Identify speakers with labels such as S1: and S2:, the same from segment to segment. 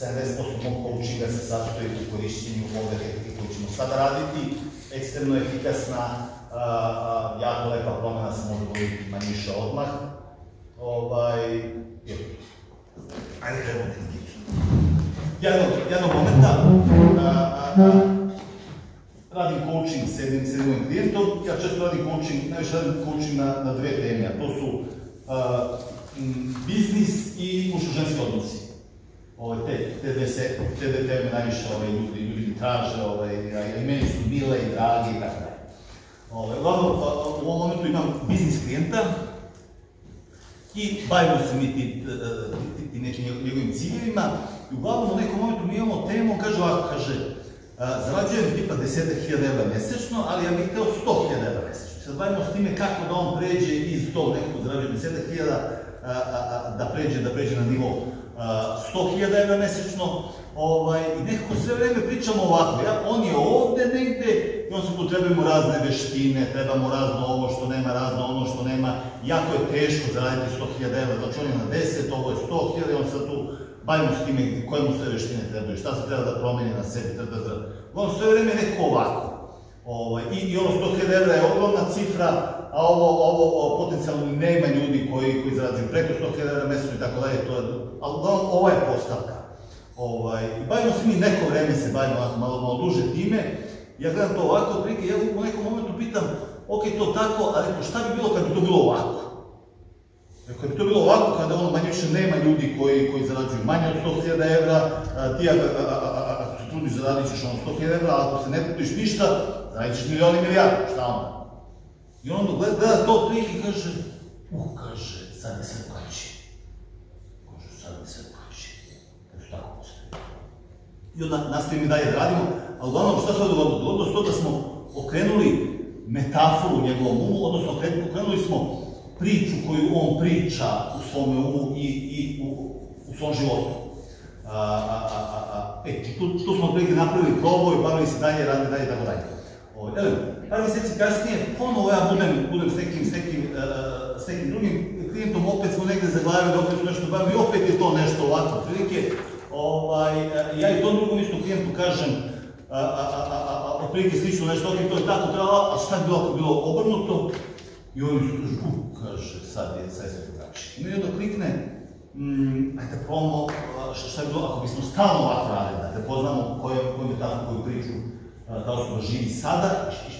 S1: 70% mog coachinga se sastoji u korišćenju ove tehnike koju ćemo sada raditi. Ekstremno efikasna, jako lepa promena se može dobiti manje-više odmah. Ajde krenemo tehnikicu. Jednog momenta radim coaching s jednim mojim klijentom. Ja često radim coaching, najviše radim coaching na dve teme, a to su biznis i muško-ženski odnosi. Te dve teme najviše ljudi mi traže, i meni su mile i dragi i tako dalje. Uglavnom, u ovom momentu imam biznis klijenta i bavimo se mi ti nekim njegovim ciljevima i uglavnom u nekom momentu mi imamo temu, on kaže ovako, zarađujem tipa 10.000 € mesečno, ali ja bih hteo 100.000 € mesečno. Sad bavimo s time kako da on pređe iz tog nekog zarađujem 10.000 da pređe na nivo 100.000 € mesečno i nekako sve vreme pričamo ovako, on je ovde negde i on se tu trebamo razne veštine, trebamo razno ovo što nema, razno ono što nema, jako je teško zaraditi 100.000 €, znači on je na 10, ovo je 100.000 i on sad tu bavimo s time koje mu sve veštine trebaju, šta se treba da promeni na sebi, on sve vreme nekako ovako. I ono 100.000 € je ogromna cifra, a ovo potencijalno nema ljudi koji zarađuju preko 100.000 € mesečno i tako dalje, ali ova je postavka. Bavimo se mi neko vreme, se bavimo malo duže time, ja gledam to ovako, otprilike, ja u nekom momentu pitam, ok, to tako, ali šta bi bilo kad bi to bilo ovako? Kad bi to bilo ovako, kada manje više nema ljudi koji zarađuju manje od 100.000 €, ti ako se trudiš zaradit ćeš 100.000 €, a ako se ne trudiš ništa, zaradit ćeš milioni i milijardi, šta onda? I onda gleda to otprilike i kaže, sad je sve plaći. Sad je sve plaći. Eto tako postoji. I onda nastavimo i dalje da radimo, ali uglavnom šta se dogodilo? Dogodilo se to da smo okrenuli metaforu u njegovom umu, odnosno okrenuli smo priču koju on priča u svom umu i u svom životu. Tu smo otprilike napravili proboj, bavili se dalje, radili dalje i tako dalje. Par mjeseci kasnije, ponovo ja budem s nekim drugim klijentom, opet smo negde zaglavili, opet su nešto bavili, opet je to nešto ovako otprilike. Ja i tom drugom isto klijentu kažem, otprilike slično nešto, ok, to je tako trebalo, a šta bi bilo ako bilo obrnuto? I oni su kaže, sad je sve drugačije. I onda klikne, ajde probamo, šta bi bilo ako bismo stalno ovako radili, da te poznamo koju metaforu, koju priču ta osoba živi sada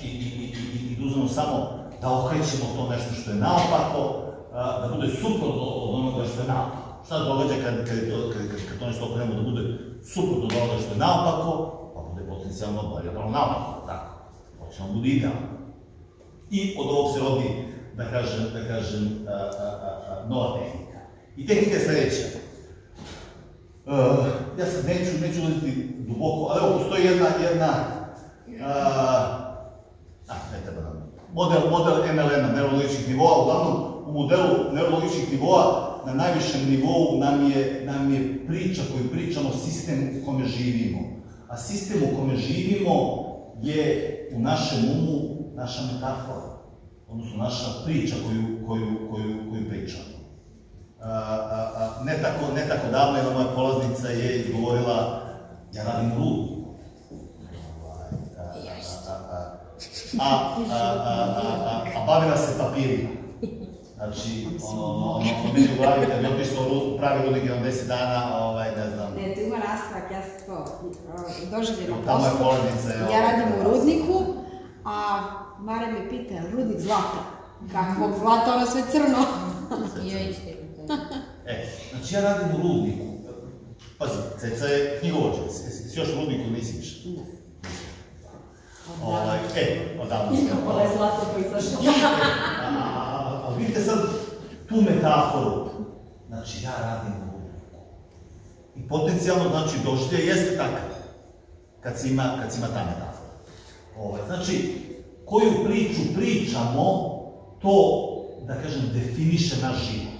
S1: i da uzmemo samo da okrećemo to nešto što je naopako, da bude suprotno od onoga što je naopako. Šta se događa kad to nešto okrenemo da bude suprotno od onoga što je naopako, pa bude potencijalno bolje, pa naopako, tako. Potencijalno bude idealno. I od ovog se rodi, da kažem, nova tehnika. I tehnika je sledeća. Ja sad neću ulaziti duboko, ali evo, postoji jedna ne treba nam, model MLN-a, neurologičkih nivoa, uglavnom u modelu neurologičkih nivoa na najvišem nivou nam je priča koju pričamo, sistem u kome živimo. A sistem u kome živimo je u našem umu naša metafora, odnosno naša priča koju pričamo. Ne tako davno jedna moja polaznica je izgovorila, ja radim u rudniku. A bavila se papirima. Znači, meni u glavi kad bi otišla u pravi rudnik jednom 10 dana, ne znam.
S2: Ne, tu ima nastavak, ja sam to doživljena poslu.
S1: Tamo je polaznica.
S2: Ja radim u rudniku, a Mara me pita, je li rudnik zlata? Kakvog zlata, ono sve crno.
S3: I joj ište.
S1: Znači, ja radim u rudniku. Pazi, Ceca je knjigovođa, si još u rudniku nisi više. Odavno ste.
S3: Ovo je zlato koji zašao.
S1: Ali vidite sad tu metaforu. Znači, ja radim u rudniku. I potencijalno, znači, doživljaj jeste takav. Kad se ima ta metafora. Znači, koju priču pričamo, to, da kažem, definiše naš život.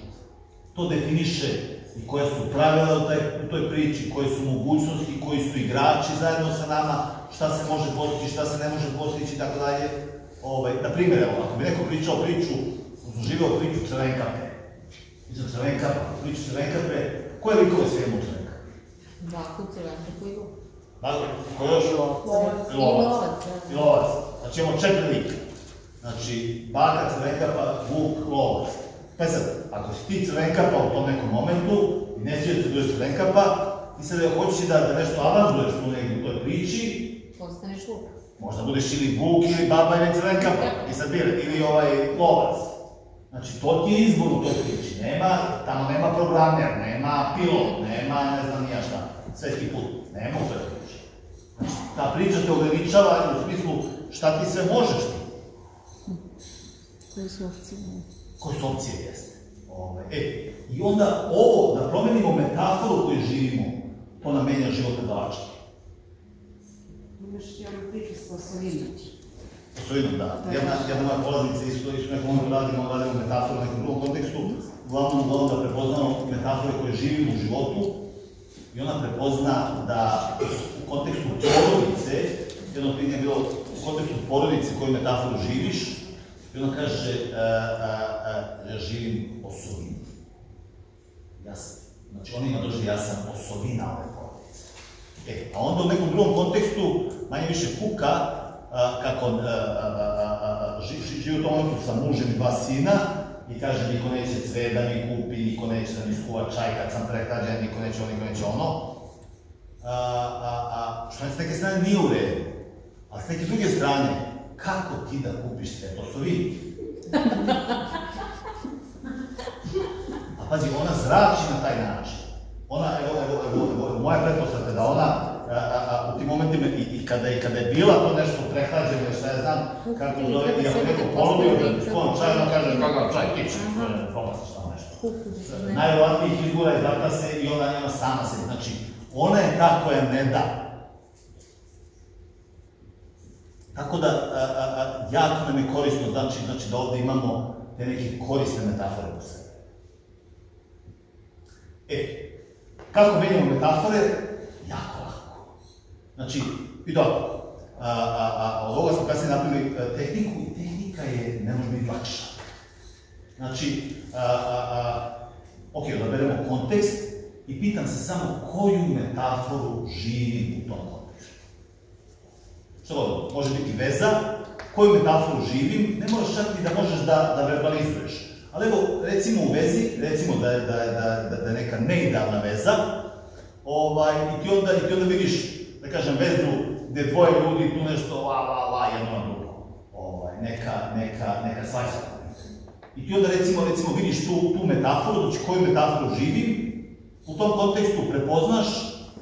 S1: To definiše i koje su pravila u toj priči, koje su mogućnosti, koji su igrači zajedno sa nama, šta se može postići, šta se ne može postići i tako dalje. Na primjer, evo, ako bi neko pričao priču, živeo priču Crvenkape, priču Crvenkape, koje likove sve ima u Crvenkape?
S3: Baku, crvenku i luk.
S1: Ko još?
S3: I lovac.
S1: I lovac. Znači imamo 4 lika. Znači, baka, crvenkapa, vuk, lovac. Pa sad, ako si ti crvenkapa u tom nekom momentu i ne sviđa se da budeš crvenkapa, ti sad hoćeš da nešto avanzuješ tu negdje u toj priči,
S3: Postaneš luk.
S1: možda budeš ili vuk ili baba ili crvenkapa, i sad bira, ili lovac. Znači, to ti je izbor u toj priči. Tamo nema programer, nema pilot, nema ne znam nija šta, svetski put. Nema u toj priči. Znači, ta priča te ograničava u smislu šta ti sve možeš ti.
S2: Koje su opcije?
S1: Koje su opcije jeste. I onda ovo, da promenimo metaforu koju živimo, to nam menja život predavački.
S2: Imaš i ono priču sa osovinom.
S1: Osovinom, da. Jedna moja polaznica isto nekom momentu radimo metaforu u nekom drugom kontekstu, uglavnom da prepoznamo metafore koje živimo u životu i ona prepozna da u kontekstu porodice, jedno pitanje je bilo u kontekstu porodice koju metaforu živiš, i ona kaže, ja živim osovinu. Znači, on ima došli, ja sam osovina ove porodice. A onda u nekom drugom kontekstu, manje više kuka, kako živi u tom momentu sa mužem i 2 sina, i kaže, niko neće cvet da mi kupi, niko neće da mi skuva čaj kad sam prehlađen, niko neće ono. Što s neke strane nije u redu, ali s neke druge strane, kako ti da kupiš sve to osovinu? A pazi, ona zrači na taj način. Moja pretpostavka je da ona u tim momentima i kada je bila to nešto prehlađeno, šta ja znam, kako zove, i ako neko polubio da sklon čaj, ona kaže, kakav čaj, tiče, promastiš tamo nešto. Najvjerovatnijih izgora izvrta se i ona sama se, znači, ona je ta koja ne da. Tako da, jako nam je korisno, znači da ovde imamo te neke korisne metafore u sebi. Kako menjamo metafore? Jako lako. Znači, i dobro, od ovoga smo kasnije napravili tehniku i tehnika je, ne može biti lakša. Znači, ok, odaberemo kontekst i pitam se samo koju metaforu živim u tom kontekstu. Što god, može biti veza, koju metaforu živim, ne moraš čak ni da možeš da verbalizuješ. Ali evo, recimo u vezi, recimo da je neka neidealna veza, i ti onda vidiš, da kažem, vezu gde 2 ljudi tu nešto jedno na drugo, neka svađa. I ti onda recimo vidiš tu metaforu, znači koju metaforu živim, u tom kontekstu prepoznaš,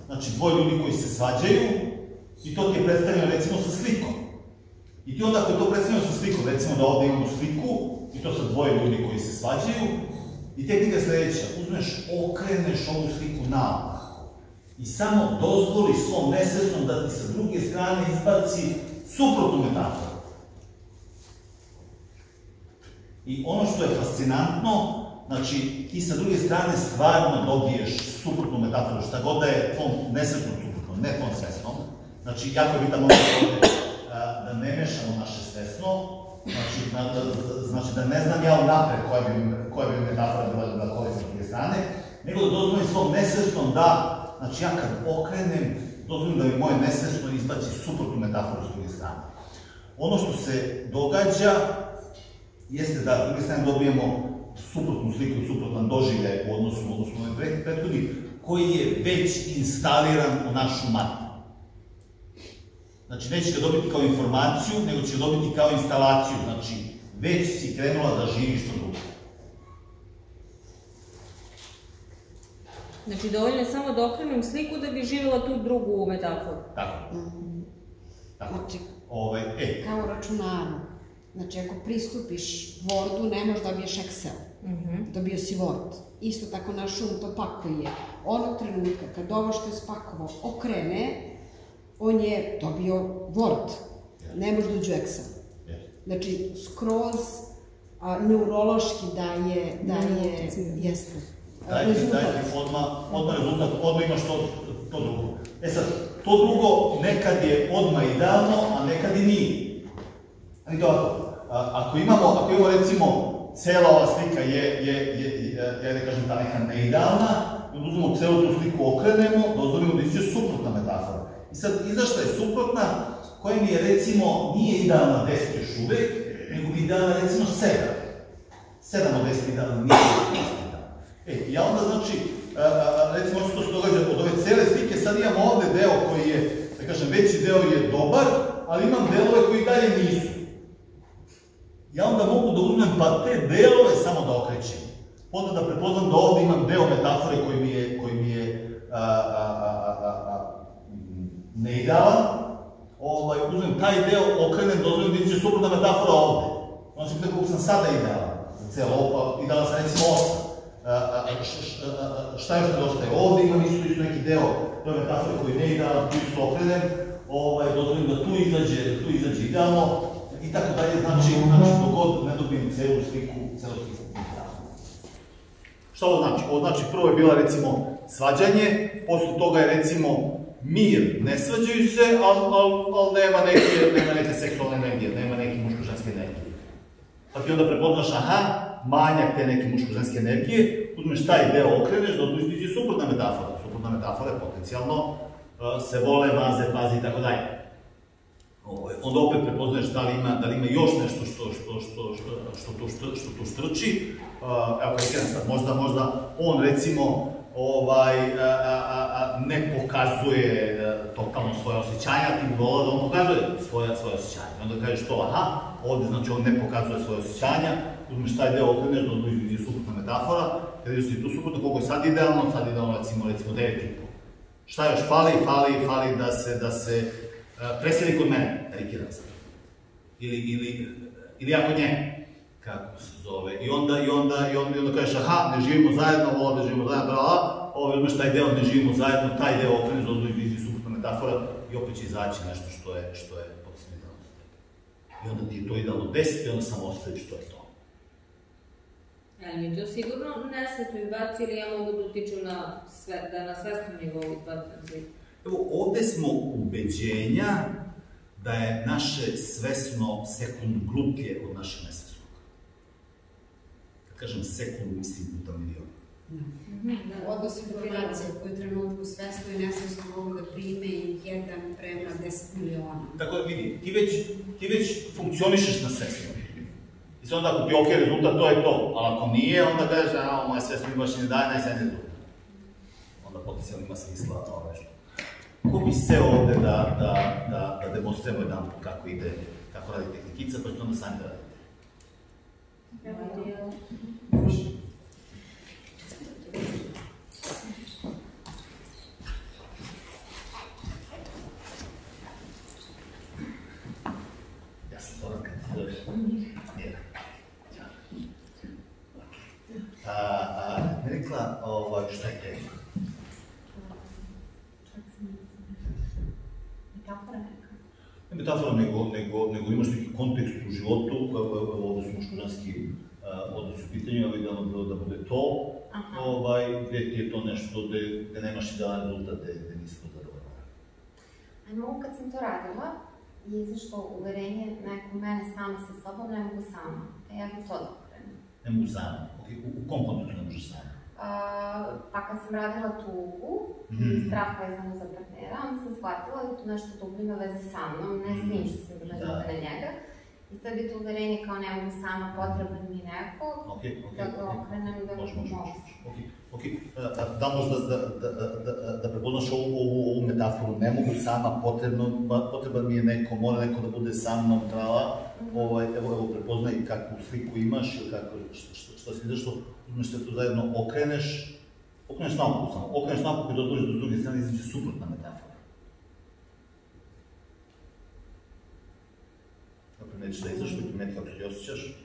S1: znači 2 ljudi koji se svađaju, i to ti je predstavljeno recimo sa slikom. I ti onda ako je to predstavljeno sa slikom, recimo da ovde imamo sliku, i to sa 2 ljudi koji se svađaju, i tehnika je sledeća, uzmeš, okreneš ovu sliku naopako i samo dozvoliš svom nesvesnom da ti sa druge strane izbaci suprotnu metaforu. I ono što je fascinantno, znači ti sa druge strane stvarno dobiješ suprotnu metaforu, šta god da je tvom nesvesnom suprotnom, ne tvom svesnom. Znači, jako je bitan moment da ne mešamo naše svesno, znači da ne znam ja unapred koja bi metafora bila korisna s druge strane, nego da dozvolim svom nesvesnom da, znači ja kad okrenem, dozvolim da mi moje nesvesno izbaci suprotnu metaforu s druge strane. Ono što se događa jeste da s druge strane dobijemo suprotnu sliku i suprotan doživljaj u odnosu na ovaj prethodnik, koji je već instaliran u našu matu. Znači, nećeš ga dobiti kao informaciju, nego ćeš ga dobiti kao instalaciju. Znači, već si krenula da živiš to drugo.
S3: Znači, dovoljno je samo da okrenem sliku da bi živjela tu drugu metaforu.
S1: Tako.
S2: Znači, kao računaru. Znači, ako pristupiš Wordu, ne možeš da dobiješ Excel. Dobio si Word. Isto tako naš um to pakuje. Onog trenutka kad ovo što je spakovao okrene, on je dobio Word. Ne može da uđe u Excel. Znači, skroz neurološki daje jeste.
S1: Rezultat. Odmah rezultat, odmah imaš to drugo. Sad, to drugo nekad je odmah idealno, a nekad i nije. Ali dobro, ako imamo recimo, cela ova slika je, da kažem, ta neka neidealna, uzmemo celu tu sliku, okrenemo, dozvolimo da izađe suprotna metafora. I sad, izašla je suprotna, koja mi je, recimo, nije idealna 10 još uvek, nego bi idealna, recimo, 7. 7 od 10 idealna, nije 10 idealna. Ja onda, znači, recimo, ono što se događa od ove cele slike, sad imam ovde deo koji je, da kažem, veći deo je dobar, ali imam delove koji dalje nisu. Ja onda mogu da uzmem pa te delove samo da okrećem. Onda da prepoznam da ovde imam deo metafore koji mi je neidealan. Uzmem taj deo, okrenem, dozvolim da izađe suprotna metafora ovde. Onda se pitao kako sam sada idealan za celo ovo, idealan sam recimo 8. Šta još nedostaje? Ovde imam isto neki deo metafore koji je neidealan, tu isto okrenem, dozvolim da tu izađe idealno, i tako dalje, znači, dogod ne dobijem celu sliku idealno. Šta ovo znači? Ovo znači, prvo je bila, recimo, svađanje, posle toga je, recimo, mir, ne svađaju se, ali nema neke seksualne energije, nema neke muško-ženske energije. Pa ti onda prepoznaš, aha, manjak te neke muško-ženske energije, uzmeš taj deo, okreneš, da odlučiš suprotna metafora. Suprotna metafora je potencijalno se vole, maze, pazi i tako dalje. Onda opet prepoznaješ da li ima još nešto što tu štrči. Evo kada krenem sad, možda on recimo ne pokazuje totalno svoje osjećanja, ti bi volao da on pokazuje svoje osjećanja. Onda kažeš to, aha, ovde znači on ne pokazuje svoje osjećanja, uzmeš taj deo, okreneš, da je suprotna metafora, kada ideš ti tu suprotno, koliko je sad idealno recimo 9,5. Šta još fali? Fali da se preseli kod mene, karikiram sad. Ili ja kod nje, kako se zove. I onda kažeš, aha, ne živimo zajedno, ovo da živimo zajedno, ovo uzmeš taj deo, ne živimo zajedno, taj deo okreneš, dozvoliš da izađe suprotna metafora i opet će izaći nešto što je potpuno idealno. I onda ti je to idealno 10 i onda samo ostaviš to je to.
S3: Ali mi to sigurno nesvesno izbaci ili ja mogu da utiču na svesnom nivou izbaciti?
S1: Evo, ovde smo ubeđenja da je naše svesno sekund gluplje od našeg nesvesnog. Kad kažem sekund, mislim puta milion.
S2: Odnos informacije koje u trenutku svesno i nesvesno mogu da prime 1 prema 10 miliona.
S1: Tako da vidi, ti već funkcionišeš na svesno. I sad onda ako ti je okej rezultat, to je to. Ali ako nije, onda kažeš, moje svesno mi baš ne daje najsrednji rezultat. Onda potencijalno ima smisla nešto. Ko bi seo ovde da demonstrujemo jedan put kako radi tehnikica, pa ćete onda sami da radite. Ja sam Zoran kad ti dođeš. Nije. Mi rekla, šta je tehnika? Ne metafora, nego imaš neki kontekst u životu, ovde su muško-ženski odnosi u pitanju, ali idealno bilo da bude to, gde ti je to nešto gde nemaš idealan rezultat, gde nisi to zadovoljena.
S4: Mogu kad sam to radila i izašlo uverenje neko mene sama sa sobom, ne mogu sama. Ja bih to da okrenem.
S1: Ne mogu sama? U kom kontekstu ne možeš sama?
S4: Pa kad sam radila tugu i strah vezano za partnera, onda sam shvatila da tu nešto tugu ima veze sa mnom, ne s njim što sam bila ljuta na njega. I sad bi to uverenje kao ne mogu sama, potreban mi neko, da ga okrenem da mogu.
S1: Da možda da prepoznaš ovu metaforu, ne mogu sama, potreban mi je neko, mora neko da bude sa mnom, evo prepoznaj kakvu sliku imaš ili šta si izašlo, uzmeš se tu zajedno, okreneš naopako samo, okreneš naopako i dozvoliš da s druge strane izađe suprotna metafora. Dakle, nećeš da izašlo i primeti kako ti osjećaš.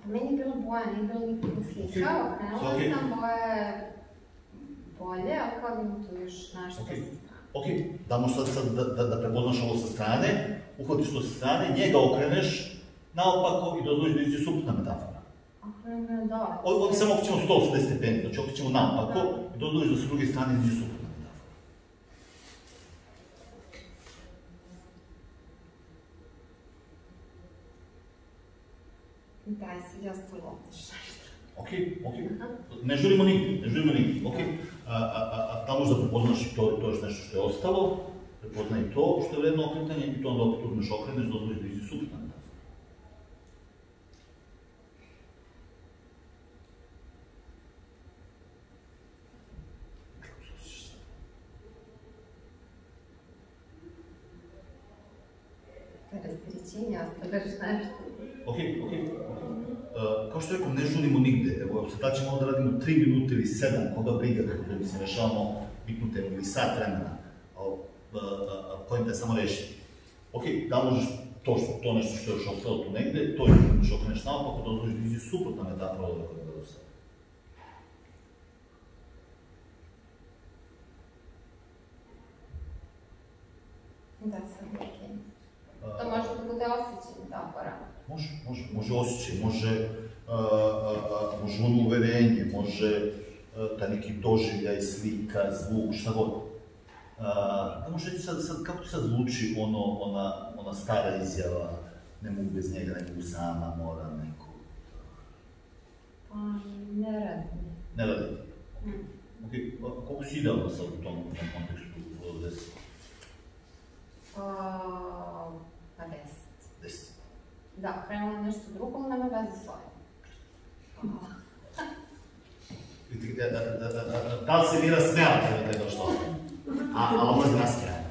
S4: Po meni je bilo boja, nije bilo nikakva slika, okrenula sam, boja je bolje, ali kao da ima tu još nešto sa strane.
S1: Ok, damo sad da prepoznaš ovo sa strane, uhvatiš to sa strane, njega okreneš naopako i dozvoliš da izađe suprotna metafora.
S4: Okrenem je dole.
S1: Ovdje samo okrećemo 180 stepeni, znači okrećemo naopako i dozvoliš da sa druge strane izađe suprotna metafora.
S4: Daj si, ja ostalo odlično.
S1: Ne žurimo nigdje, okej. Da možda prepoznaš i to je nešto što je ostalo, prepoznaj to što je vredno okretanje i to onda opet uzmeš okreneš, dozvoliš da izi suprotna metafora. Kako se osjećaš sad?
S4: Rasterećenje, ostavljaš nešto.
S1: Okej. Kao što rekao, ne žurimo nigde. Evo, sad ćemo onda radimo 3 minute ili 7, koga briga, kako se rešavamo bitnu temu ili sat vremena. Pojenta je samo rešiti. Okej, da možeš to nešto što je još ostalo tu negde, to izgledaš okreneš naopako, dozvoliš da izi suprotna metafora od koja je do sada.
S4: Da, sam okej. To može da bude osjećaj metafora.
S1: Može osjećaj, može ono uverenje, može taj neki doživljaj, slika, zvuk, šta god. Da možeš reći sad, kako ti sad zvuči ona stara izjava, ne mogu bez njega, ne mogu sama, moram neko...
S4: Ne radi.
S1: Ne radi? Okej, koliko si idealno sad u tom kontekstu od 10?
S4: Pa 10.
S1: 10.
S4: Da, krenula nešto drugo, ali nema veze s ovim.
S1: Da li se Mira smela kada je došlo? Ali ovo je naskrajno.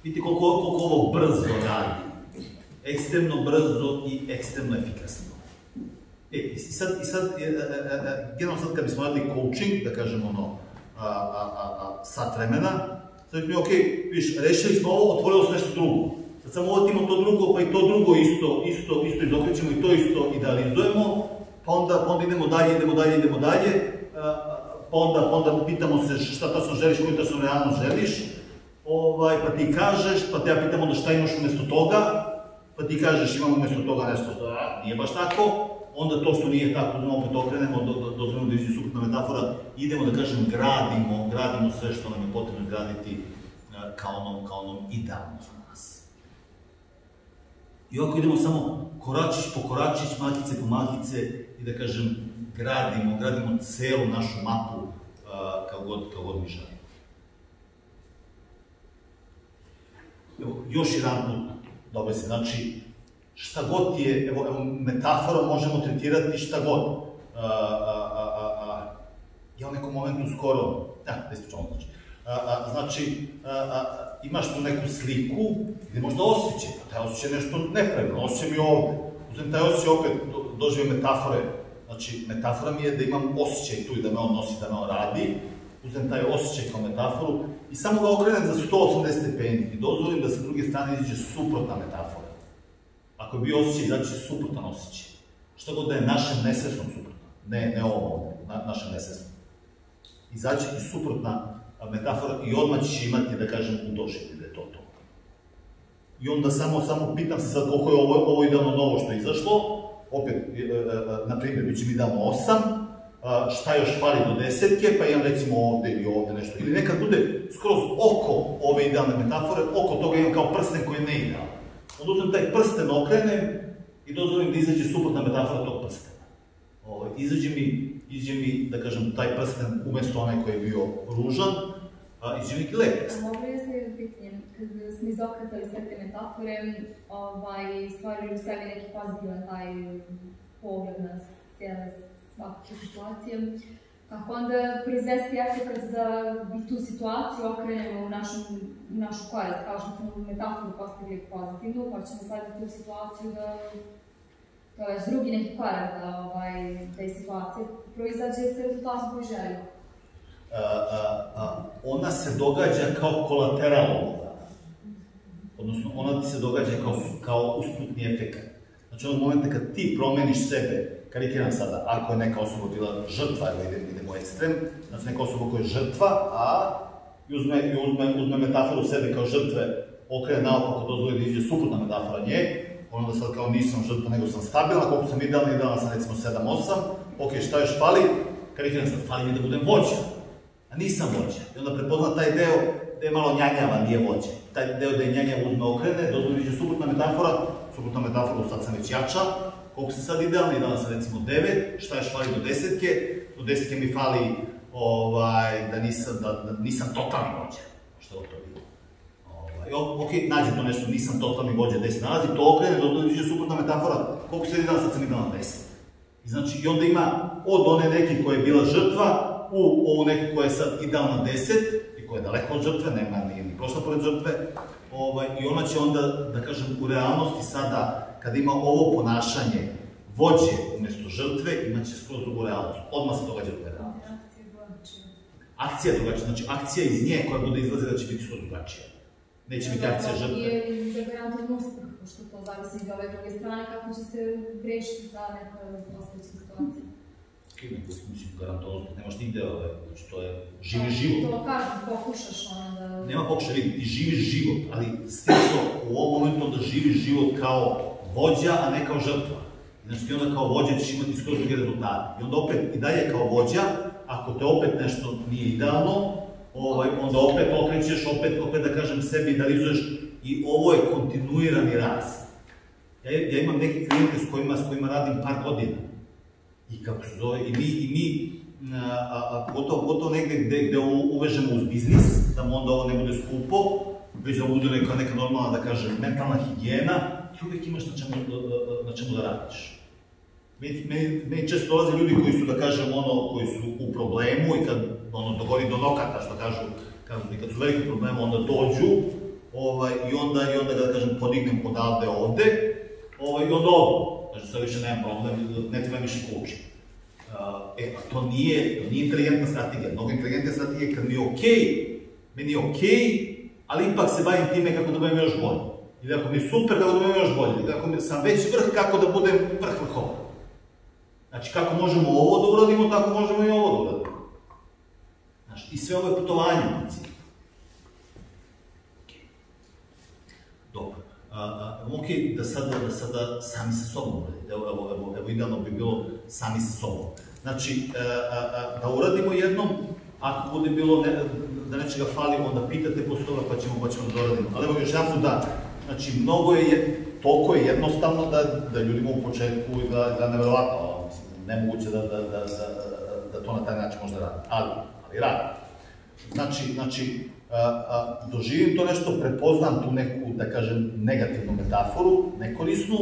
S1: Vidite koliko ovo brzo radi. Ekstremno brzo i ekstremno efikasno. I sad, generalno sad kad bismo radili coaching, da kažem sat vremena, sad bih mi, okej, viš, rešili smo ovo, otvorilo se nešto drugo. Sad samo uvatimo to drugo, pa i to drugo isto izokrećemo i to isto idealizujemo, pa onda idemo dalje, pa onda pitamo se šta tačno želiš, koju tačno realno želiš, pa ti kažeš, pa te ja pitam onda šta imaš umjesto toga, pa ti kažeš imam umjesto toga nešto, nije baš tako, onda to što nije tako, opet okrenemo, dozvoljamo da ići suprotna metafora, idemo da kažem gradimo sve što nam je potrebno graditi kao onom idealno za nas. I ovako idemo samo koračić po koračić, malkice po malkice i da kažem gradimo celu našu mapu kao god mi želimo. Evo, još jedan put, dobro se, znači, šta god je, evo, metafora možemo tretirati šta god. Ja u nekom momentu skoro, da ispričamo znači, imaš tu neku sliku gdje možda osjećaj, pa taj osjećaj je nešto nepravilno, osjećaj mi ovde. Uzem taj osjećaj opet, doživim metafore, znači, metafora mi je da imam osjećaj tu i da me on nosi, da me on radi, uzem taj osjećaj kao metaforu i samo ga okrenem za 180 stepeni i dozvolim da sa druge strane izađe suprotna metafora. Ako je bio osjećaj, izaći suprotan osjećaj. Što god da je našem nesvesnom suprotno, ne ovo ovdje, našem nesvesnom. Izaći i suprotna metafora i odmah će imati, da kažem, u doživlju da je to. I onda samo pitam se sad koliko je ovo idealno novo što je izašlo, opet, na primjer, bit će mi idealno 8, šta još fali do 10, pa imam recimo ovde ili ovde nešto, ili nekad bude skroz oko ove idealne metafore, oko toga imam kao prsten koji je neidealan. Onda uzmem taj prsten, okrenem i dozvolim da izađe suprotna metafora tog prstena. Izađe mi, da kažem, taj prsten umjesto onaj koji je bio ružan, izađe neki lep prsten.
S5: Mogu li ste pitanje, kada smo izokretali sve te metafore, stvarili u sebi neki pozitivan taj pogled na svaku situaciju, kako onda proizvesti efekt da bi tu situaciju okrenemo u našu korist, kao što smo metaforu postavili pozitivnu, pa ćemo sad tu situaciju da, to je drugi neki korak da te situacije proizađe s rezultatom koji želimo.
S1: Ona se događa kao kolateralno, odnosno ona ti se događa kao usputni efekt. Znači onog momenta kad ti promeniš sebe, karikiram sada, ako je neka osoba bila žrtva, ili idemo ekstrem, znači neka osoba koja je žrtva, i uzme metaforu sebe kao žrtve, okrene naopako, dozvoli da iđe suprotna metafora nje, onda sad kao nisam žrtva, nego sam stabilan, koliko sam idealan sam recimo 7-8, ok, šta još fali? Karikiram sad, fali mi da budem vođa, a nisam vođa. I onda prepozna taj deo da je malo njanjava, nije vođa. Taj deo da je njanjava uzme okrene, dozvoli da iđe suprotna metafora, sad sam već jača, koliko sam sad idealni, idealan sam recimo 9, šta još fali do 10-ke? Do 10-ke mi fali da nisam totalni vođa. Što je to bilo? Ok, nađem to nešto, nisam totalni vođa, gde se nalazi, to okrene, dođe suprotna metafora, koliko sam idealan, sad sam idealan 10. Znači, i onda ima od one neke koja je bila žrtva, u ovu neku koja je sad idealna 10, i koja je daleko od žrtve, nije ni prošla pored žrtve, i ona će onda, da kažem, u realnosti sada, kada ima ovo ponašanje vođe umjesto žrtve, imaće skroz drugu realnost. Odmah se događa druga realnost. Akcija drugačija, znači akcija iz nje koja bude izlazila će biti skroz drugačija. Neće biti akcija žrtve.
S5: I za garantovan uspeh, pošto to zavisi iz ove druge strane, kako će se rešiti ta neka postojeća situacija.
S1: Mislim, garantovan uspeh, nemaš nigde, znači to je živi život.
S5: To kako pokušaš onda...
S1: Nema pokušaj, vidi, ti živiš život, ali stisno u ovom momentu onda živiš život kao vođa, a ne kao žrtva. Znači ti onda kao vođa ćeš imati skoro druge rezultate. I onda opet i dalje kao vođa, ako te opet nešto nije idealno, onda opet okrećeš, opet da kažem sebi idealizuješ i ovo je kontinuirani rast. Ja imam neke klijente s kojima radim par godina. I kako se zove, i mi, pogotovo negde gde uvežemo uz biznis, da mu onda ovo ne bude skupo, već da bude neka normalna, da kažem, mentalna higijena, ti uvijek imaš na čemu da radiš. Meni često dolaze ljudi koji su, da kažem, koji su u problemu i kad dogodi do nokata, što kažu, kad su veliki problemu, onda dođu i onda, da kažem, podignem odavde ovde i onda odu. Znači, sad više nemam problem, ne treba više kući. A to nije inteligentna strategija. Mnogo inteligentna strategija je kad meni je okej, ali ipak se bavim time kako da budem još bolji. Ili ako mi je super, kako da budem još bolji. Ili ako sam već vrh, kako da budem vrh vrhova. Znači, kako možemo ovo da uradimo, tako možemo i ovo da uradimo. Znači, i sve ovo je putovanje, principu. Dobro. Ok, da sada sami sa sobom uradite. Evo, idealno bi bilo sami sa sobom. Znači, da uradimo jednom, ako bude bilo da nečega fali, onda pitate posle toga pa ćemo da doradimo. Ali evo još jedan put da, znači, toliko je jednostavno da ljudima u početku izgleda neverovatno, nemoguće da to na taj način možda radi, ali radi. Znači, doživim to nešto, prepoznam tu neku, da kažem, negativnu metaforu, nekorisnu,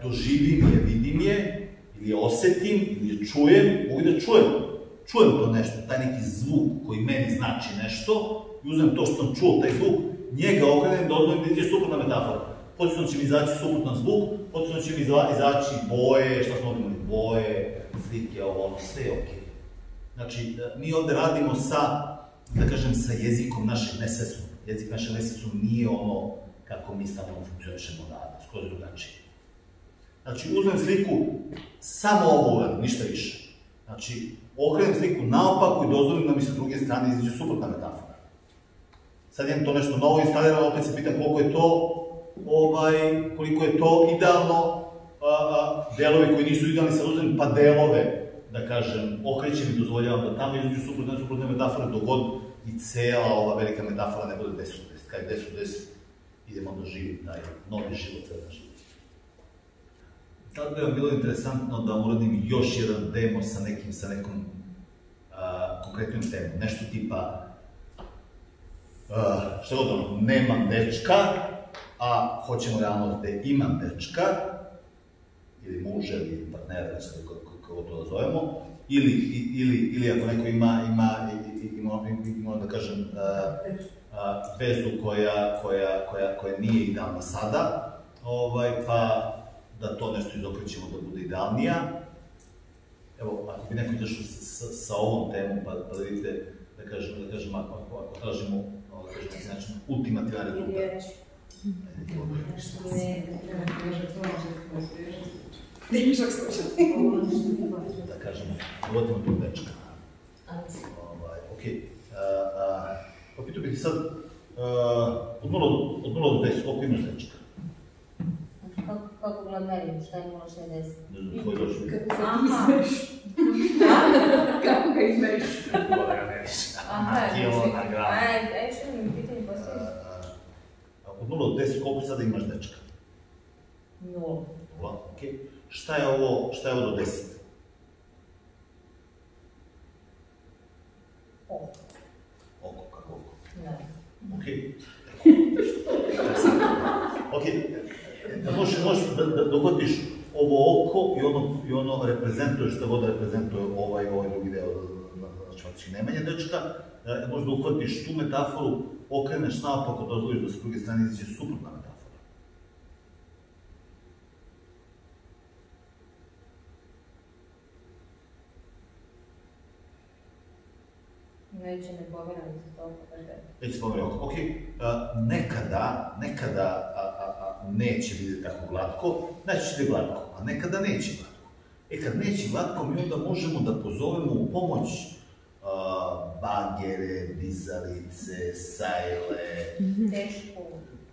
S1: doživim je, vidim je, ili je osetim, ili je čujem, mogu da čujem to nešto, taj neki zvuk koji meni znači nešto, i uzmem to što sam čuo, taj zvuk, njega okrenem da odnovim da je suprotna metafora. Podsjetno će mi izaći suprotan zvuk, podsjetno će mi izaći boje, šta smo imali, boje, slike, sve je okej. Znači, mi ovde radimo da kažem, sa jezikom našeg nesvesnog. Jezik našeg nesvesnog nije ono kako mi stavljamo funkcionišemo odavde, skroz drugačije. Znači, uzmem sliku, samo ovo uradim, ništa više. Znači, okrenem sliku naopako i dozvolim da mi sa druge strane izađe suprotna metafora. Sad imam to nešto novo instalirano, opet se pitam koliko je to idealno, delovi koji nisu idealni, sad uzmem pa delove, da kažem, okrećem i dozvoljavam da tamo izađu suprotne metafore, dok god i cela ova velika metafora ne bude 10 u 10. Kaj 10 u 10 idemo da živim taj novi život da živim. Sad bi vam bilo interesantno da uradim još jedan demo sa nekom konkretnom temom. Nešto tipa, što god ono, nemam dečka, a hoćemo realno da imam dečka, ili muža, ili partnera, kako to da zovemo, ili ako neko ima, da kažem, vezu koja nije idealna sada, pa da to nešto izokrećemo da bude idealnija. Evo, ako bi neko izašao sa ovom temom, pa da vidite, da kažem, ako tražimo, ultimativan rezultat. Da kažemo, uvodimo tog dečka. Okej. Pitao bih ti sad, od 0 do 10, koliko imaš dečka?
S4: Kako gleda meni, šta je 0, šta je 10?
S1: Ne znam, tvoj došli.
S5: Kako ga izmeriš?
S1: Kako da ga meriš? Kilo na gram.
S4: Ajde, što mi pitanje postoji?
S1: Od 0 do 10, koliko sada imaš dečka?
S4: 0.
S1: 0, ok. Šta je ovo do 10?
S3: Oko.
S1: Oko, kako oko?
S3: Ne.
S1: Ok. Ok, možeš da dogodiš ovo oko i ono reprezentuje šta god reprezentuje ovaj drugi deo, znači Nemanje dečka, možeš da uhvatiš tu metaforu, okreneš naopako, dozvoliš da sa druge strane izađe suprotna metafora.
S3: Neće ne pomerati to,
S1: Neće pomerati, ok. Nekada neće biti tako glatko, znači će biti glatko, a nekada neće glatko. Kad neće glatko, mi onda možemo da pozovemo u pomoć bagere, dizalice, sajle...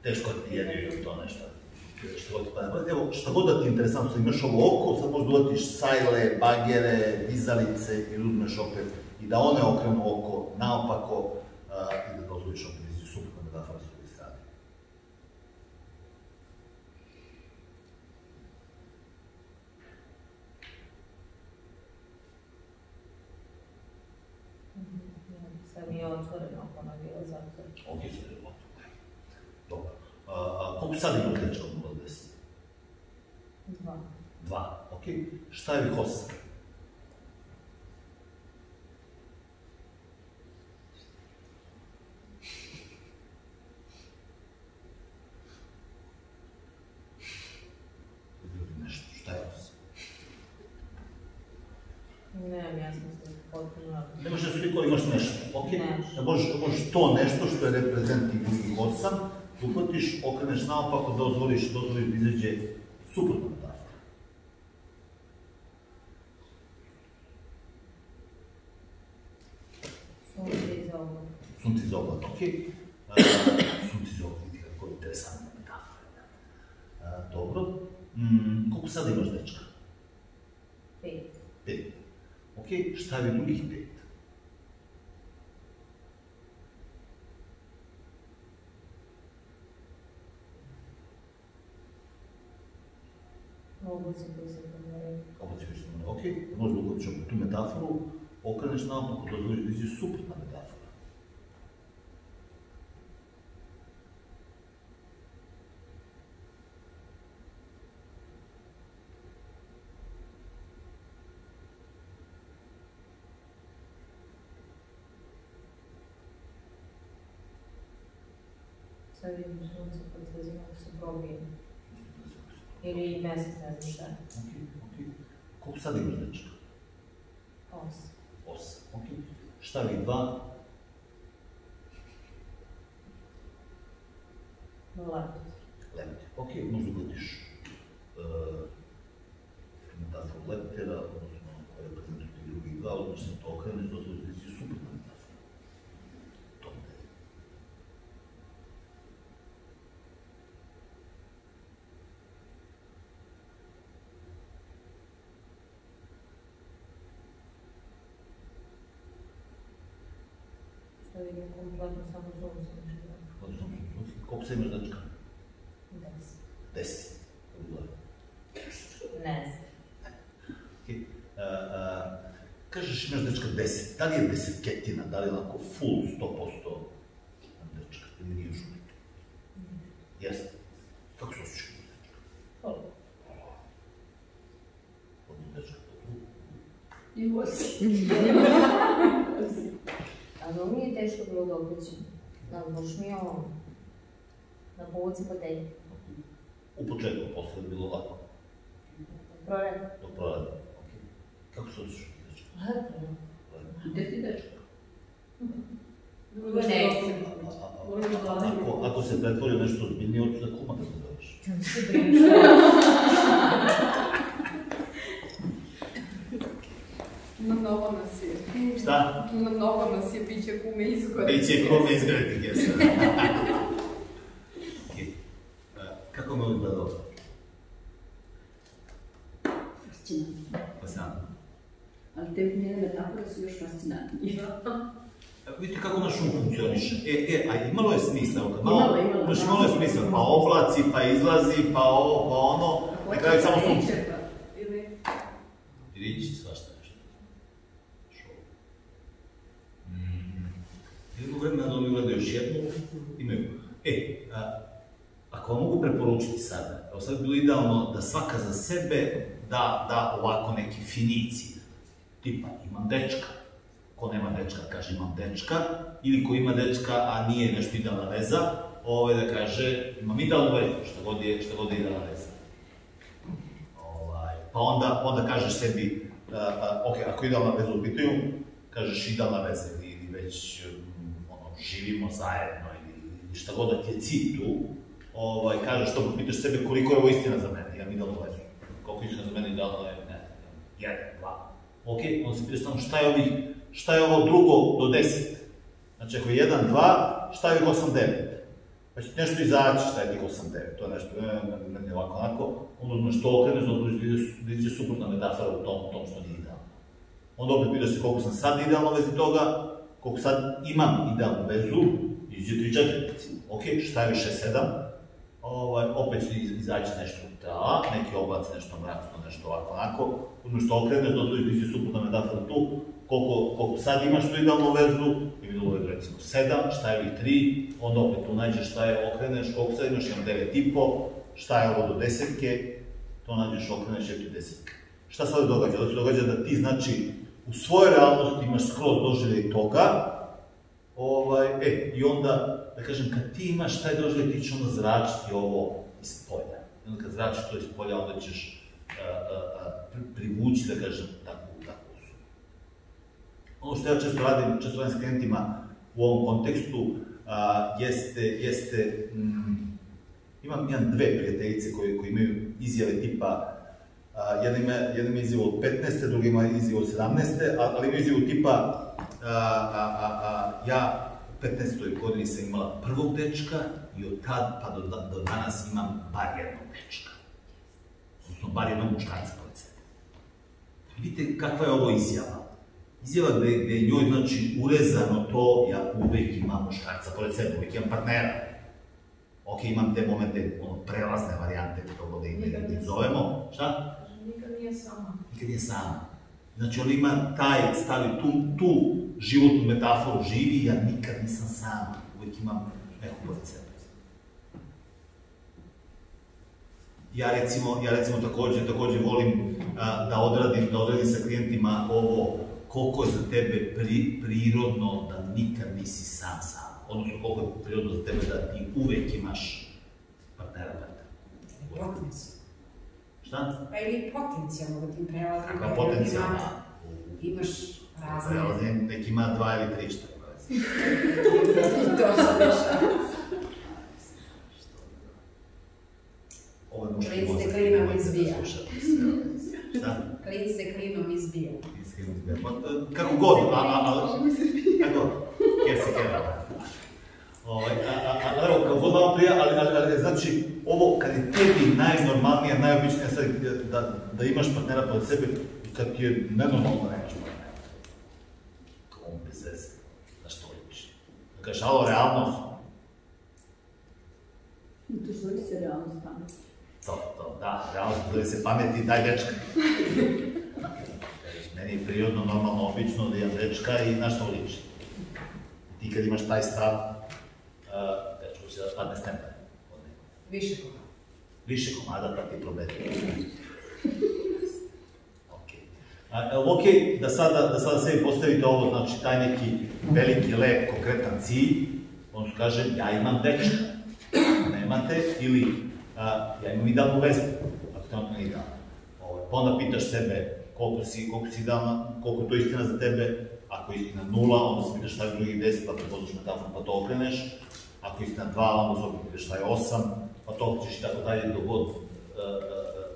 S1: Teško ti je to nešto. Evo, šta god da ti je interesantno, sad imaš ovo oko, sad možeš da uvatiš sajle, bagere, dizalice i uzmeš opet i da one okrenu oko naopako i da dozvoliš opet izđu suprotno metafora s druge strane.
S3: Sad mi je otvoreno oko na bilo zato.
S1: Ok, sad je otvoreno. Dobro. Koliko sad imaš dečka od 0 do 10?
S3: 2.
S1: 2, ok. Šta je ovih 8?
S3: Nemam jasnosti, potpuno.
S1: Nemaš jasnosti imaš nešto, ok? Možeš to nešto što je reprezent i drugih 8, uhvatiš, okreneš naopako, dozvoliš da izađe suprotno metafora.
S3: Sunce iz oblaka.
S1: Sunce iz oblaka, ok? Sunce iz oblaka, vidi kako je interesantna metafora. Dobro. Koliko sada imaš dečka?
S3: 5.
S1: 5. Ok, šta je drugih 5?
S3: Oblici koji se pomeraju.
S1: Oblici koji se pomeraju, ok. Možda ukotiš opet tu metaforu, okreneš naopako, dozvoliš da izađe suprotna metafora.
S3: Sad vidim sunce koji izlazi kako se probije. Ili mesec, ne znam šta.
S1: Ok. Koliko sada imaš dečka?
S3: 8.
S1: 8, ok. Šta je 2?
S3: Leptir.
S1: Leptir, ok. Možda ugodiš metaforu leptira, odnosno reprezentativni drugi 2, odnosno to okreneš, dozvoliš da izađe suprotna metafora.
S3: Što vidim kompletno samo sunce.
S1: Koliko sad imaš dečka?
S3: 10.
S1: 10.
S3: Ne znam.
S1: Kažeš imaš dečka 10, da li je desetketina, da li je onako full 100% dečka, ili nije još uvijek? Jeste. Kako se osjećaš imaš dečka? Odmah dečka,
S2: I 8.
S3: Ali ovo mi je teško bilo da okrećem. Baš mi je ovo na povodci fotelje.
S1: U početku, posle je bilo lako.
S3: Proradi.
S1: Dok proradi. Kako se osjećaš dečka?
S3: Lepo.
S2: Gde ti dečka?
S1: Ako se pretvori nešto ozbiljnije, hoću za kuma da se zoveš.
S3: Se brineš.
S2: Na mnogo nas je.
S1: Šta?
S2: Na mnogo nas je, bit će kume izgoriti.
S1: Bit će kume izgoriti gesa. Kako me ovdje gledalo?
S2: Fascinantno.
S1: Fascinantno.
S2: Ali te njene metafore su još fascinantnije.
S1: Vidite kako naš um funkcioniše. A imalo je smisla.
S2: Imalo.
S1: Imalo je smisla. Pa oblaci, pa izlazi, pa ovo, pa ono. Na kraju samo sunce. Ili ići svašta nešto. Jedno vremena da oni urade još jednu, imaju. Ako vam mogu preporučiti sada, evo sad bi bilo idealno da svaka za sebe da ovako neke finicije. Tipa, imam dečka. Ko nema dečka, kaže imam dečka. Ili ko ima dečka, a nije nešto idealna veza, da kaže imam idealnu vezu, šta god je idealna veza. Pa onda kažeš sebi, ok, ako je idealna veza u pitanju, kažeš idealna veza ili već živimo zajedno ili šta god da ti je cilj tu, kažeš to, pitaš sebe koliko je ovo istina za mene, imam idealnu vezu. Koliko je istina za mene idealno je, ne, 1, 2. Ok, onda se pitaš samo šta je ovo drugo do 10? Znači ako je 1, 2, šta je 8, 9? Pa će ti nešto izaći šta je tih 8, 9, to je nešto, ne ovako onako, onda uzmeš to okreneš, da iđe suprotna metafora u tom što nije idealno. Onda opet pitaš se koliko sam sad idealno vezi toga, koliko sad imam idealnu vezu, iđe 3, 4, ok, šta je više 7, opet će izaći nešto neki oblaci, nešto mračno, nešto ovako onako, uzmeš to okreneš, da iđe suprotna metafora tu, koliko sad imaš tu idealnu vezu, idealnu vezu recimo 7, šta je ovih 3, onda opet tu nađeš šta je okreneš, koliko sad imaš, imam 9,5, šta je ovo do 10-ke, to nađeš okreneš je 10. Šta sad događa? Da se događa da ti, znači, u svojoj realnosti imaš skroz doživljaj toga, i onda, da kažem, kad ti imaš taj doživljaj, ti ćeš onda zračiti ovo iz polja. I onda kad zračiš to iz polja, onda ćeš privući, da kažem, takvu osobu. Ono što ja često radim s klijentima u ovom kontekstu, jeste, imam dve prijateljice koje imaju izjave tipa, jedna ima izjavu od 15. druga ima izjavu od 17. ali imaju izjavu tipa, ja u 15. godini sam imala prvog dečka i od tad pa do danas imam bar jednog dečka. Odnosno, bar jednog muškarca pored sebe. Vidite kakva je ovo izjava. Izjava gde je njoj, znači, urezano to, ja uvek imam muškarca pored sebe, uvek imam partnera. Ok, imam te momente, prelazne varijante, kako da ih zovemo. Šta?
S3: Nikad nije sama.
S1: Nikad nije sama. Znači, on ima stavi tu životnu metaforu, živi, ja nikad nisam sama, uvek imam neko pored sebe. Ja recimo takođe volim da odradim sa klijentima ovo koliko je za tebe prirodno da nikad nisi sam. Odnosno, koliko je prirodno za tebe da ti uvek imaš partnera.
S2: Potencijalno.
S1: Šta?
S2: Pa ili potencijalno da ti prelazim.
S1: Kako je potencijalno?
S2: Imaš razne...
S1: Prelazim, nek ima 2 ili 3 šta.
S2: I to se dešava. Klin se klinom izbija.
S1: Šta?
S2: Klin se klinom izbija.
S1: Kako god, kako? Kjer se kjera. Evo, kako god vam prija, ali znači, ovo kad je tebi najnormalnija, najobičnija stvar da imaš partnera pored sebe i kad ti je nenormalno da nemaš partnera. Kao on bez veze, da što liči. Da kažeš, alo, realnost.
S5: To zove se realnost pameti.
S1: Da, realnost zove se pameti, daj dečka. Meni je prirodno, normalno, obično da imam dečka i na što liči. Ti kad imaš taj stav, dečko će da padne stempane.
S2: Više komada.
S1: Više komada, pa ti probedi. Ok, da sada sebi postavite ovo, znači taj neki veliki, lep, konkretan cilj, on su kaže, ja imam dečka, nemate, ili ja imam idealnu vezu, ako te on ne idealno. Pa onda pitaš sebe koliko si idealna, koliko je to istina za tebe, ako je istina 0, onda se pitaš šta je drugih 10, pa prepoznaš metaforu, pa to okreneš. Ako je istina 2, onda se opet pitaš šta je 8, pa to okrećeš i tako dalje, dok god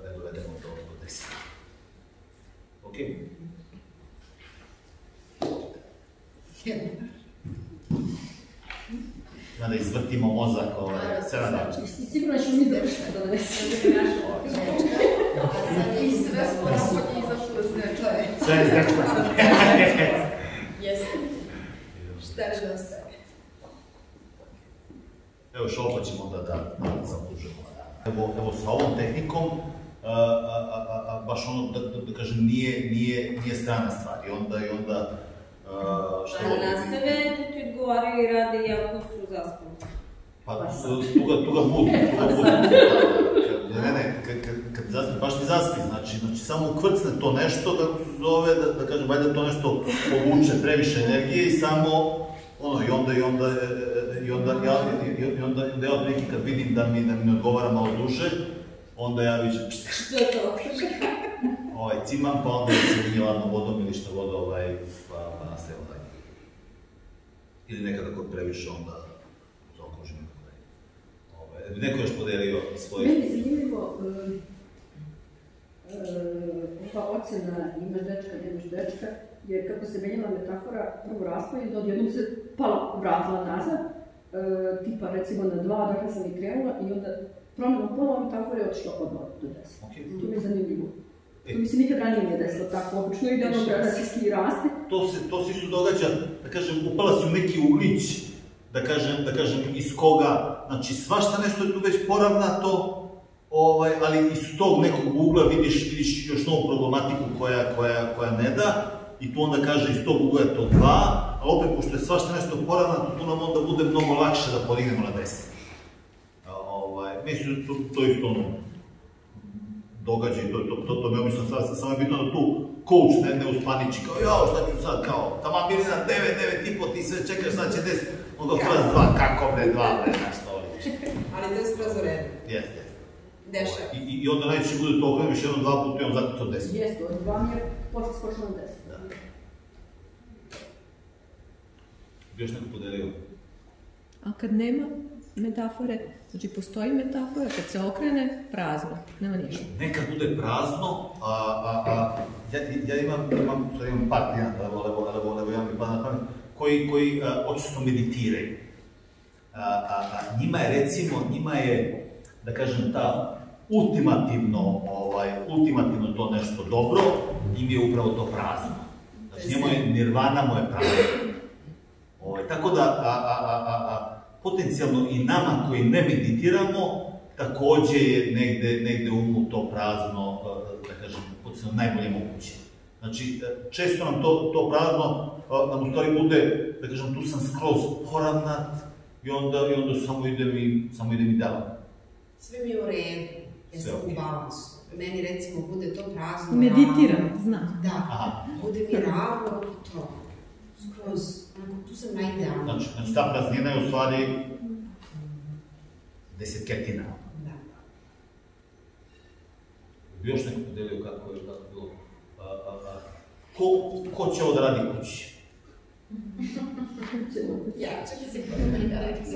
S1: ne dovedemo do 10. Ok? Da izvrtimo mozak, sve na način.
S5: Sigurno ćemo mi završiti da donesemo.
S4: I sve smo napolje izašli iz nečaje.
S1: Sve je iz nečaje.
S4: Jeste. Šta ne dostaje?
S1: Evo šolpa ćemo da zapužemo. Evo sa ovom tehnikom baš ono, da kažem, nije strana stvar. I onda, što...
S3: Ali nastave da ti odgovaraju i rade iako su zaspani.
S1: Pa, tu ga budu. Kad zaspi, baš ti zaspi, znači samo ukvrcne to nešto, kako se zove, da kažem, valjda to nešto povuče previše energije i samo, ono, i onda ja otprilike kad vidim da mi ne odgovara malo duže, onda ja vidim,
S3: što je to?
S1: Cimam, pa onda se vinje ladnom vodom ili što voda, pa nastaje dalje. Ili nekada kod previše, onda zaokružim nekako dalje. Neko još podelio svoje...
S6: Meni je zanimljivo ova ocena imaš dečka, nemaš dečka, jer kako se menjala metafora, prvo raspao i onda odjednom se vratila nazad, tipa recimo na 2, dakle sam i krenula i onda promjenom pola metafore je otišla od 2 do 10. To mi je zanimljivo. To mi se nikad ranije nije desilo tako, obično ide ono gradacijski raste.
S1: To se isto događa, da kažem, upala si u neki uglić, da kažem, iz koga, znači svašta nešto je tu već poravnato, ali iz tog nekog ugla vidiš još novu problematiku koja ne da, i tu onda kaže iz tog ugla je to 2, a opet pošto je svašta nešto poravnato, tu nam onda bude mnogo lakše da podignemo na 10. Mislim, to je isto ono događaj, to mi obično samo je bitno da tu coach ne uspaniči, kao jao šta ću sad, kao tamo bili na 9,5, ti sve čekaš sad će 10, onda plus 2, kako bre 2 bre, znaš to li.
S7: Ali to je skroz u redu.
S1: Jeste.
S7: Dešava.
S1: I onda najčešće bude to okreniš 1-2 puta i on zato to 10.
S6: Jeste, od 2 mi je posle skočilo na 10.
S1: Bi još neko podelio?
S8: A kad nema metafore, znači postoji metafora, kad se okrene, prazno, nema ništa.
S1: Nekad bude prazno, ja imam par klijenata, evo ja mi pada na pamet, koji očisto meditiraju. Njima je, da kažem, ta ultimativno to nešto dobro, im je upravo to prazno. Znači njemu je nirvana, mu je prazno. Tako da, potencijalno i nama koji ne meditiramo, takođe je negde umu to prazno, da kažem, potencijalno najbolje moguće. Znači, često nam to prazno nam u stvari bude, da kažem, tu sam skroz poravnat i onda samo ide mi davan.
S9: Sve mi je u redu, ja sam u balansu. Meni recimo bude to prazno.
S8: Meditiram, znam.
S9: Da, bude mi ravno to. Skroz, tu sam najidealna.
S1: Znači, ta praznina je u stvari desetketina.
S9: Da.
S1: Bi još neko podelio kako je bilo? Ko će ovo da radi kući?
S9: Ja, čekaj se da radi kući.